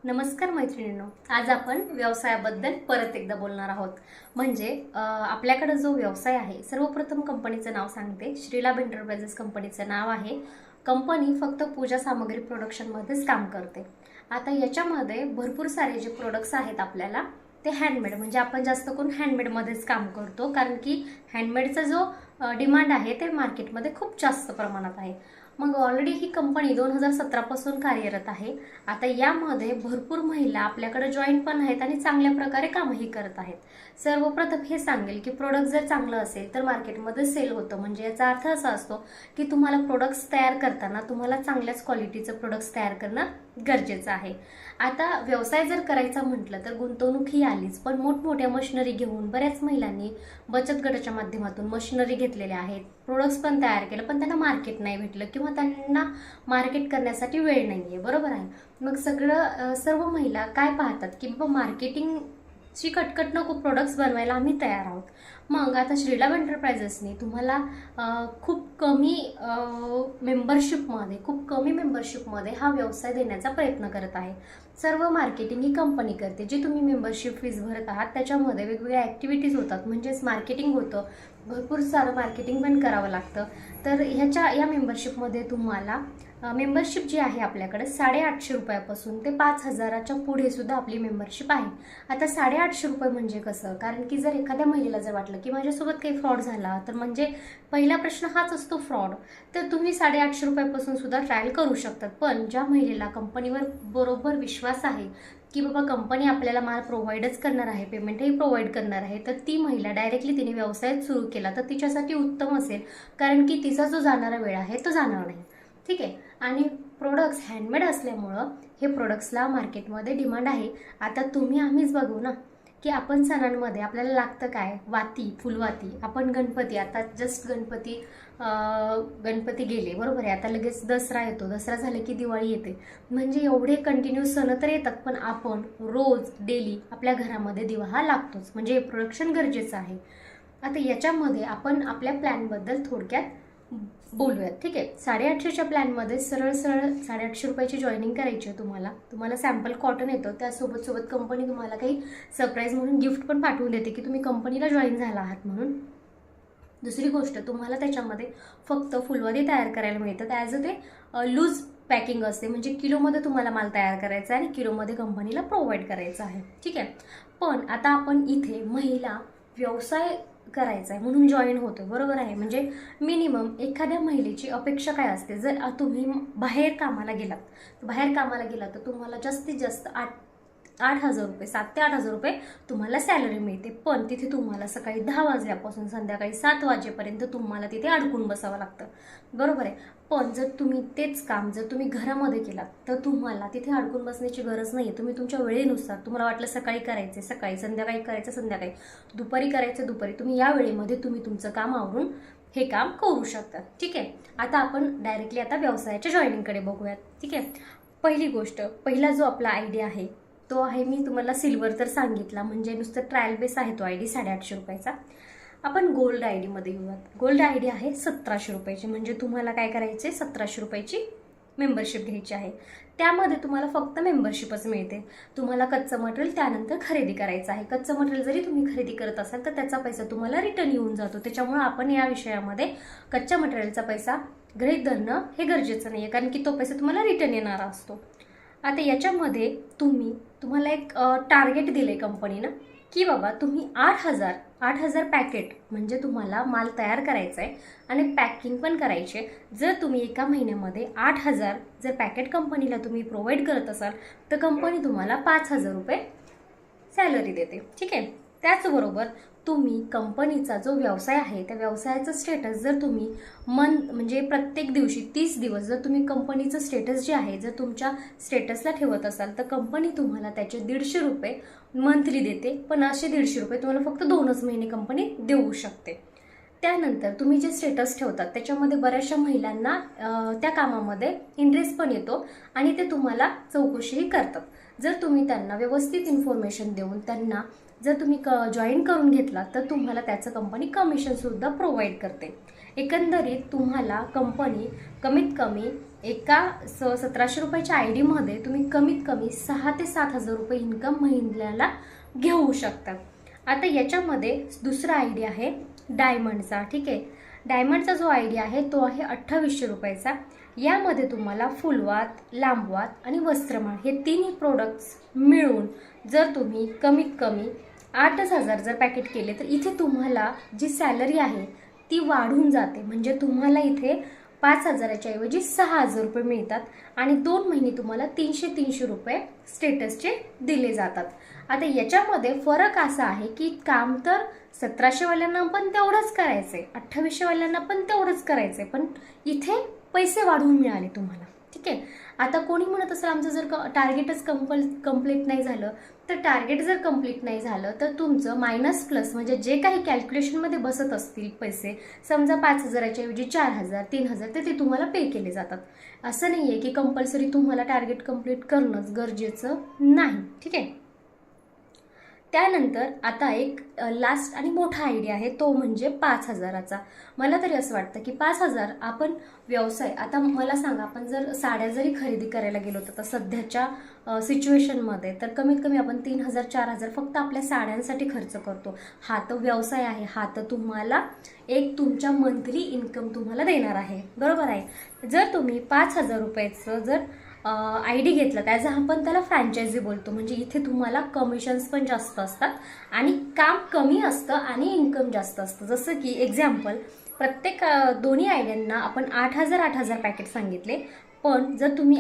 नमस्कार मैत्रिणींनो, आज आपण व्यवसायाबद्दल परत एकदा बोलणार आहोत. म्हणजे आपल्याकडे जो व्यवसाय आहे, सर्वप्रथम कंपनीचं नाव सांगते. श्रीलाभ एंटरप्राइजेस कंपनीचं नाव आहे. कंपनी फक्त पूजा सामग्री प्रोडक्शनमध्येच काम करते. आता याच्यामध्ये भरपूर सारे जे प्रोडक्ट्स आहेत आपल्याला ते हँडमेड, म्हणजे आपण जास्त करून हँडमेडमध्येच काम करतो, कारण की हँडमेडचा जो डिमांड आहे ते मार्केटमध्ये खूप जास्त प्रमाणात आहे. मग ऑलरेडी ही कंपनी 2017 पासून कार्यरत आहे. आता यामध्ये भरपूर महिला आपल्याकडे जॉईन पण आहेत आणि चांगल्या प्रकारे कामही करत आहेत. सर्वप्रथम हे सांगेल की प्रोडक्ट जर चांगलं असेल तर मार्केटमध्ये सेल होतं. म्हणजे याचा अर्थ असा असतो की तुम्हाला प्रोडक्ट्स तयार करताना तुम्हाला चांगल्याच क्वालिटीचं प्रोडक्ट्स तयार करणं गरजेचं आहे. आता व्यवसाय जर करायचा म्हटलं तर गुंतवणूक ही आलीच, पण मोठमोठ्या मशिनरी घेऊन बऱ्याच महिलांनी बचत गटाच्या माध्यमातून मशिनरी घेतलेल्या आहेत, प्रोडक्ट्स पण तयार केलं, पण त्यांना मार्केट नाही भेटलं किंवा त्यांना मार्केट करण्यासाठी वेळ नाहीये. बरोबर आहे. मग सर्व महिला काय पाहतात की बाबा मार्केटिंगची कटकट नको, प्रोडक्ट्स बनवायला आम्ही तयार आहोत. मग आता श्रीलाभ एंटरप्राइजेसने तुम्हाला खूप कमी मेंबरशिपमध्ये हा व्यवसाय देण्याचा प्रयत्न करत आहे. सर्व मार्केटिंग ही कंपनी करते. जी तुम्ही मेंबरशिप फीज भरत आहात त्याच्यामध्ये वेगवेगळ्या ॲक्टिव्हिटीज होतात, म्हणजेच मार्केटिंग होतं, भरपूर सारं मार्केटिंग पण करावं लागतं. तर या मेंबरशिपमध्ये तुम्हाला मेंबरशिप जी आहे आपल्याकडे 850 रुपयापासून ते 5000च्या पुढे सुद्धा आपली मेंबरशिप आहे. आता 850 रुपये म्हणजे कसं, कारण की जर एखाद्या महिलेला जर वाटलं की माझ्यासोबत काही फ्रॉड झाला तर म्हणजे पहिला प्रश्न हाच असतो फ्रॉड, तर तुम्ही 850 रुपयापासून सुद्धा ट्रायल करू शकतात. पण ज्या महिलेला कंपनीवर बरोबर विश्वास आहे की बाबा कंपनी आपल्याला माल प्रोव्हाइडच करणार आहे, पेमेंटही प्रोव्हाइड करणार आहे, तर ती महिला डायरेक्टली तिने व्यवसाय सुरू केला तर तिच्यासाठी उत्तम असेल, कारण की तिचा जो जाणारा वेळ आहे तो जाणार नाही. ठीक आहे. आणि प्रोडक्ट्स हँडमेड असल्यामुळं हे प्रोडक्ट्सला मार्केटमध्ये डिमांड आहे. आता तुम्ही आम्हीच बघू ना की आपण सणांमध्ये आपल्याला लागतं काय, वाती, फुलवाती. आपण गणपती, आता जस्ट गणपती गेले, बरोबर आहे, आता लगेच दसरा येतो, दसरा झाले की दिवाळी येते. म्हणजे एवढे कंटिन्यू सण तर येतात, पण आपण रोज डेली आपल्या घरामध्ये दिवा हा लागतोच, म्हणजे प्रोडक्शन गरजेचं आहे. आता याच्यामध्ये आपण आपल्या प्लॅनबद्दल थोडक्यात बोलूयात. ठीक आहे. 850च्या प्लॅनमध्ये सरळ 850 रुपयाची जॉईनिंग करायची आहे. तुम्हाला सॅम्पल कॉटन येतं, त्यासोबत कंपनी तुम्हाला काही सरप्राईज म्हणून गिफ्ट पण पाठवून देते की तुम्ही कंपनीला जॉईन झाला आहात म्हणून. दुसरी गोष्ट, तुम्हाला त्याच्यामध्ये फक्त फुलवारी तयार करायला मिळतात. ॲज अ ते लूज पॅकिंग असते, म्हणजे किलोमध्ये तुम्हाला माल तयार करायचा आहे आणि किलोमध्ये कंपनीला प्रोव्हाइड करायचा आहे. ठीक आहे. पण आता आपण इथे महिला व्यवसाय करायचा आहे म्हणून जॉईन होतो, बरोबर आहे. म्हणजे मिनिमम एखाद्या महिलेची अपेक्षा काय असते, जर तुम्ही बाहेर कामाला गेलात तर तुम्हाला जास्तीत जास्त 8,000 रुपये, 7 ते 8,000 रुपये तुम्हाला सॅलरी मिळते. पण तिथे तुम्हाला सकाळी 10 वाजल्यापासून संध्याकाळी 7 वाजेपर्यंत तुम्हाला तिथे अडकून बसावं लागतं, बरोबर आहे. पण जर तुम्ही तेच काम जर तुम्ही घरामध्ये केलात तर तुम्हाला तिथे अडकून बसण्याची गरज नाही. तुम्ही तुमच्या वेळेनुसार, तुम्हाला वाटलं सकाळी करायचे सकाळी, संध्याकाळी करायचं संध्याकाळी, दुपारी करायचं दुपारी, तुम्ही या वेळेमध्ये तुम्ही तुमचं काम आवरून हे काम करू शकता. ठीक आहे. आता आपण डायरेक्टली आता व्यवसायाच्या जॉईनिंगकडे बघूयात. ठीक आहे. पहिली गोष्ट, पहिला जो आपला आयडिया आहे तो आहे, मी तुम्हाला सिल्वर तर सांगितला, म्हणजे नुसतं ट्रायल बेस आहे तो आयडी 850 रुपयाचा. आपण गोल्ड आयडीमध्ये येऊयात. गोल्ड आयडी आहे 1700 रुपयाची, म्हणजे तुम्हाला काय करायचे, 1700 रुपयाची मेंबरशिप घ्यायची आहे. त्यामध्ये तुम्हाला फक्त मेंबरशिपच मिळते. तुम्हाला कच्चं मटेरियल त्यानंतर खरेदी करायचं आहे. कच्चं मटेरियल जरी तुम्ही खरेदी करत असाल तर त्याचा पैसा तुम्हाला रिटर्न येऊन जातो. त्याच्यामुळे आपण या विषयामध्ये कच्च्या मटेरियलचा पैसा गृहीत धरणं हे गरजेचं नाही आहे, कारण की तो पैसा तुम्हाला रिटर्न येणारा असतो. आता याच्यामध्ये तुम्हाला एक टार्गेट दिले कंपनीनं की बाबा तुम्ही 8,000 पॅकेट, म्हणजे तुम्हाला माल तयार करायचा आहे आणि पॅकिंग पण करायची आहे. जर तुम्ही एका महिन्यामध्ये 8,000 जर पॅकेट कंपनीला तुम्ही प्रोव्हाइड करत असाल तर कंपनी तुम्हाला 5,000 रुपये सॅलरी देते. ठीक आहे. त्याचबरोबर तुम्ही कंपनीचा जो व्यवसाय आहे त्या व्यवसायाचं स्टेटस जर तुम्ही म्हणजे प्रत्येक दिवशी 30 दिवस जर तुम्ही कंपनीचं स्टेटस जे आहे जर तुमच्या स्टेटसला ठेवत असाल तर कंपनी तुम्हाला त्याचे 150 रुपये मंथली देते. पण असे 150 रुपये तुम्हाला फक्त 2च महिने कंपनी देऊ शकते. त्यानंतर तुम्ही जे स्टेटस ठेवतात त्याच्यामध्ये बऱ्याचशा महिलांना त्या कामामध्ये इंटरेस्ट पण येतो आणि ते तुम्हाला चौकशीही करतात. जर तुम्ही त्यांना व्यवस्थित इन्फॉर्मेशन देऊन त्यांना जर तुम्ही जॉईन करून घेतला तर तुम्हाला त्याचं कंपनी कमिशन सुद्धा प्रोव्हाइड करते. एकंदरीत तुम्हाला कंपनी कमीत कमी एका 1700 रुपयाच्या आय डीमध्ये तुम्ही कमीत कमी 6 ते 7 हजार रुपये इन्कम महिन्याला घेऊ शकता. आता याच्यामध्ये दुसरा आय डी आहे डायमंडचा. ठीक आहे, डायमंडचा जो आय डी आहे तो आहे 2800 रुपयाचा. यामध्ये तुम्हाला फुलवात, लांबवात आणि वस्त्रमाळ हे तिन्ही प्रोडक्ट्स मिळून जर तुम्ही कमीत कमी 8,000 जर पॅकेट केले तर इथे तुम्हाला जी सॅलरी आहे ती वाढून जाते. म्हणजे तुम्हाला इथे 5,000च्या ऐवजी 6,000 रुपये मिळतात आणि 2 महिने तुम्हाला 300 रुपये स्टेटसचे दिले जातात. आता याच्यामध्ये फरक असा आहे की काम तर 1700 वाल्यांना पण तेवढंच करायचंय, 2800 वाल्यांना पण तेवढंच करायचंय, पण इथे पैसे वाढवून मिळाले तुम्हाला. ठीक आहे, आता कोणी म्हणत असेल आमचं जर टार्गेटच कंप्लीट नाही झालं, तर टार्गेट जर कंप्लीट नाही झालं तर तुमचं मायनस प्लस म्हणजे जे काही कॅल्क्युलेशनमध्ये बसत असतील पैसे, समजा 5,000च्या ऐवजी 4,000, 3,000 तर ते तुम्हाला पे केले जातात. असं नाही आहे की कंपल्सरी तुम्हाला टार्गेट कंप्लीट करणंच गरजेचं नाही. ठीक आहे, त्यानंतर आता एक लास्ट आणि मोठा आयडिया आहे तो म्हणजे 5,000चा. मला तरी असं वाटतं की 5,000 आपण व्यवसाय, आता मला सांगा आपण जर साड्या जरी खरेदी करायला गेलो तर सध्याच्या सिच्युएशनमध्ये तर कमीत कमी आपण 3,000-4,000 फक्त आपल्या साड्यांसाठी खर्च करतो. हा तर व्यवसाय आहे, हा तर तुम्हाला एक तुमच्या मंथली इन्कम तुम्हाला देणार आहे, बरोबर आहे. जर तुम्ही 5,000 रुपयाचं जर आय डी घेतलं त्याचा आपण त्याला फ्रँचायझी बोलतो. म्हणजे इथे तुम्हाला कमिशन्स पण जास्त असतात आणि काम कमी असतं आणि इन्कम जास्त असतं. जसं की एक्झाम्पल, प्रत्येक दोन्ही आयडियांना आपण 8,000 पॅकेट सांगितले, पण जर तुम्ही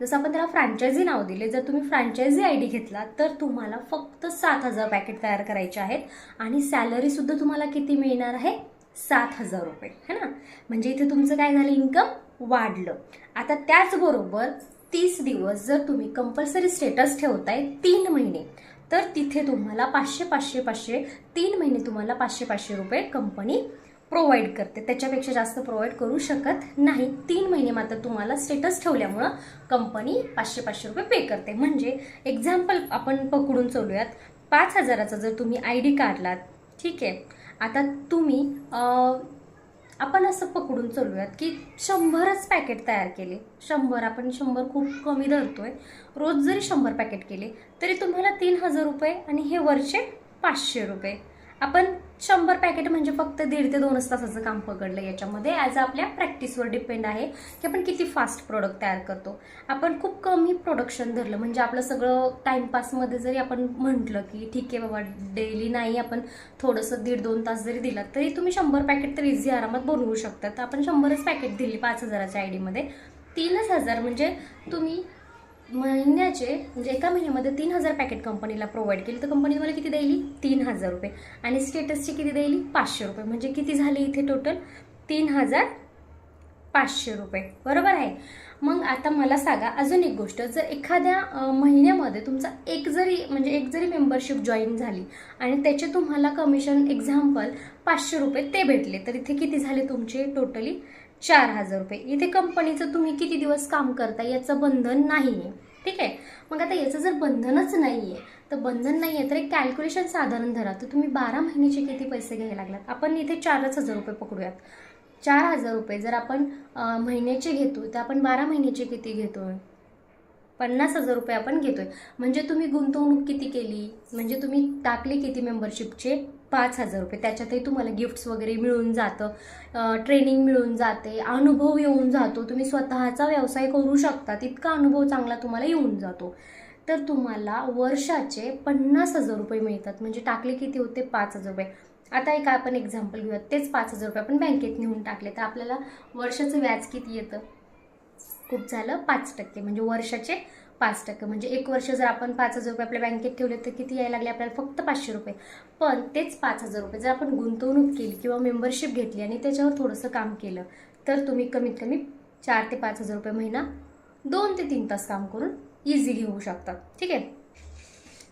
जसं आपण त्याला फ्रँचायझी नाव दिले, जर तुम्ही फ्रँचायझी आय डी घेतला तर तुम्हाला फक्त 7,000 पॅकेट तयार करायचे आहेत आणि सॅलरीसुद्धा तुम्हाला किती मिळणार आहे? 7,000 रुपये, है ना. म्हणजे इथे तुमचं काय झालं, इन्कम वाढलं. आता त्याचबरोबर 30 दिवस जर तुम्ही कंपल्सरी स्टेटस ठेवताय 3 महिने, तर तिथे तुम्हाला 500 3 महिने तुम्हाला 500 रुपये कंपनी प्रोव्हाइड करते. त्याच्यापेक्षा जास्त प्रोव्हाइड करू शकत नाही. 3 महिने मात्र तुम्हाला स्टेटस ठेवल्यामुळं कंपनी 500 रुपये पे करते. म्हणजे एक्झाम्पल आपण पकडून चालूयात, 5,000चा जर तुम्ही आय डी काढलात, ठीक आहे, आता तुम्ही आपण असं पकडून चालूयात की 100च पॅकेट तयार केले, 100 आपण 100 खूप कमी धरतोय, रोज जरी 100 पॅकेट केले तरी तुम्हाला 3,000 रुपये आणि हे वरचे 500 रुपये. आपण 100 पॅकेट म्हणजे फक्त 1.5 ते 2 तासाचं काम पकडलं. याच्यामध्ये ॲज आपल्या प्रॅक्टिसवर डिपेंड आहे की आपण किती फास्ट प्रोडक्ट तयार करतो. आपण खूप कमी प्रोडक्शन धरलं म्हणजे आपलं सगळं टाइमपासमध्ये जरी आपण म्हटलं की ठीक आहे बाबा डेली नाही, आपण थोडंसं 1.5-2 तास जरी दिला तरी तुम्ही 100 पॅकेट तर इझी आरामात बनवू शकता. तर आपण 100च पॅकेट दिली 5,000च्या आय डीमध्ये, 3,000 म्हणजे तुम्ही महिन्याचे म्हणजे एका महिन्यामध्ये 3,000 पॅकेट कंपनीला प्रोव्हाइड केली तर कंपनी तुम्हाला किती देईल? 3,000 रुपये. आणि स्टेटसची किती देईल? 500 रुपये. म्हणजे किती झाले इथे टोटल? 3,500 रुपये, बरोबर आहे. मग आता मला सांगा अजून एक गोष्ट, जर एखाद्या महिन्यामध्ये तुमचा एक जरी मेंबरशिप जॉईन झाली आणि त्याचे तुम्हाला कमिशन एक्झाम्पल 500 रुपये ते भेटले, तर इथे किती झाले तुमचे टोटली? 4,000 रुपये. इथे कंपनीचं तुम्ही किती दिवस काम करता याचं बंधन नाही आहे. ठीक आहे, मग आता याचं जर बंधनच नाही आहे तर बंधन नाही आहे तर एक कॅल्क्युलेशन साधारण धरा, तर तुम्ही 12 महिन्याचे किती पैसे घ्यायला लागलात? आपण इथे 4,000 रुपये पकडूयात. 4,000 रुपये जर आपण महिन्याचे घेतो तर आपण 12 महिन्याचे किती घेतोय? 50,000 रुपये आपण घेतोय. म्हणजे तुम्ही गुंतवणूक किती केली, म्हणजे तुम्ही टाकले किती मेंबरशिपचे? 5,000 रुपये. त्याच्यातही तुम्हाला गिफ्ट्स वगैरे मिळून जातं, ट्रेनिंग मिळून जाते, अनुभव येऊन जातो, तुम्ही स्वतःचा व्यवसाय करू शकता, तितका अनुभव चांगला तुम्हाला येऊन जातो. तर तुम्हाला वर्षाचे 50,000 रुपये मिळतात. म्हणजे टाकले किती होते? 5,000 रुपये. आता एक आपण एक्झाम्पल घेऊयात, तेच 5,000 रुपये आपण बँकेत नेऊन टाकले तर आपल्याला वर्षाचं व्याज किती येतं? खूप झालं 5%. म्हणजे वर्षाचे 5%. म्हणजे एक वर्ष जर आपण 5,000 रुपये आपल्या बँकेत ठेवले तर किती यायला लागले आपल्याला? फक्त 500 रुपये. पण तेच 5,000 रुपये जर आपण गुंतवणूक केली किंवा मेंबरशिप घेतली आणि त्याच्यावर थोडंसं काम केलं तर तुम्ही कमीत कमी 4,000 ते 5,000 रुपये महिना 2 ते 3 तास काम करून इझी घेऊ शकता. ठीक आहे,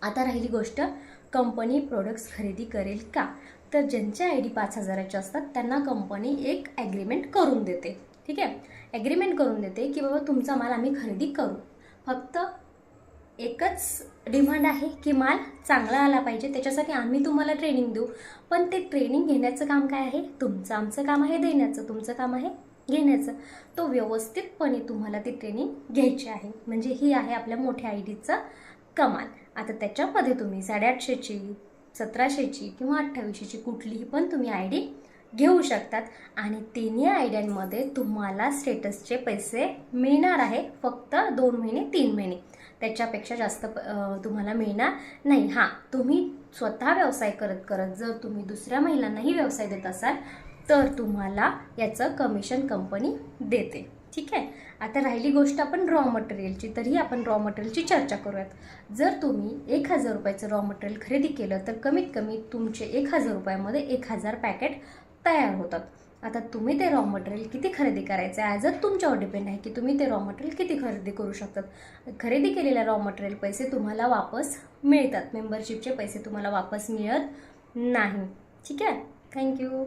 आता राहिली गोष्ट कंपनी प्रोडक्ट्स खरेदी करेल का? तर ज्यांचे आय डी 5,000चे असतात त्यांना कंपनी एक ॲग्रीमेंट करून देते. ठीक आहे, ॲग्रीमेंट करून देते की बाबा तुमचा माल आम्ही खरेदी करू, फक्त एकच डिमांड आहे की माल चांगला आला पाहिजे, त्याच्यासाठी आम्ही तुम्हाला ट्रेनिंग देऊ. पण ते ट्रेनिंग घेण्याचं काम काय आहे? तुमचं. आमचं काम आहे देण्याचं, तुमचं काम आहे घेण्याचं, तो व्यवस्थितपणे तुम्हाला ती ट्रेनिंग घ्यायची आहे. म्हणजे ही आहे आपल्या मोठ्या आय डीचं कमाल. आता त्याच्यामध्ये तुम्ही 850ची, 1700ची किंवा 2800ची कुठलीही पण तुम्ही आय डी घेऊ शकतात आणि तिन्ही आयड्यांमध्ये तुम्हाला स्टेटसचे पैसे मिळणार आहे फक्त 2 महिने 3 महिने, त्याच्यापेक्षा जास्त तुम्हाला मिळणार नाही. हां, तुम्ही स्वतः व्यवसाय करत करत जर तुम्ही दुसऱ्या महिलांनाही व्यवसाय देत असाल तर तुम्हाला याचं कमिशन कंपनी देते. ठीक आहे. आता राहिली गोष्ट आपण रॉ मटेरियलची, तरी आपण रॉ मटेरियलची चर्चा करूयात. जर तुम्ही 1000 रुपयाचं रॉ मटेरियल खरेदी केलं तर कमीत कमी तुमचे 1000 रुपयामध्ये 1000 पॅकेट तयार होतात. आता तुम्ही ते रॉ मटेरियल किती खरेदी करायचं आहे ॲज तुमच्यावर डिपेंड आहे की तुम्ही ते रॉ मटेरियल किती खरेदी करू शकतात. खरेदी केलेल्या रॉ मटेरियल पैसे तुम्हाला वापस मिळतात, मेंबरशिपचे पैसे तुम्हाला वापस मिळत नाही. ठीक आहे. थँक्यू.